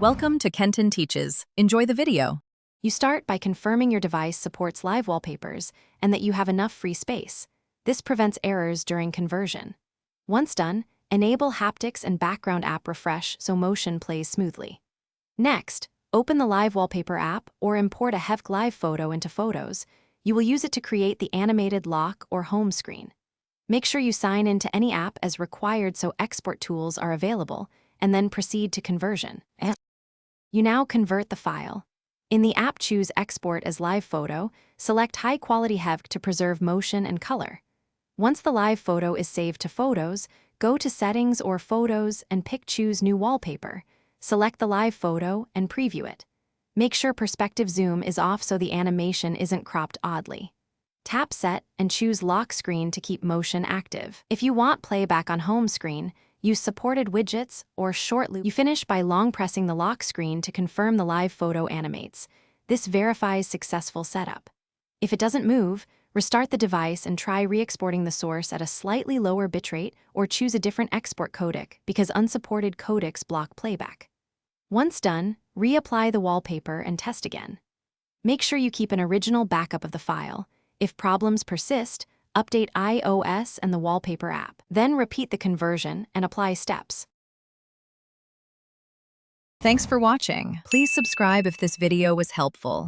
Welcome to Kenton Teaches. Enjoy the video. You start by confirming your device supports live wallpapers and that you have enough free space. This prevents errors during conversion. Once done, enable haptics and background app refresh so motion plays smoothly. Next, open the Live Wallpaper app or import a Hevc Live photo into Photos. You will use it to create the animated lock or home screen. Make sure you sign into any app as required so export tools are available, and then proceed to conversion. You now convert the file. In the app, choose Export as Live Photo, select high-quality Hevc to preserve motion and color. Once the live photo is saved to Photos, go to Settings or Photos and pick Choose New Wallpaper. Select the live photo and preview it. Make sure perspective zoom is off so the animation isn't cropped oddly. Tap Set and choose Lock Screen to keep motion active. If you want playback on home screen, use supported widgets or short loop. You finish by long pressing the lock screen to confirm the live photo animates. This verifies successful setup. If it doesn't move, restart the device and try re-exporting the source at a slightly lower bitrate or choose a different export codec because unsupported codecs block playback. Once done, reapply the wallpaper and test again. Make sure you keep an original backup of the file. If problems persist, update iOS and the wallpaper app. Then repeat the conversion and apply steps. Thanks for watching. Please subscribe if this video was helpful.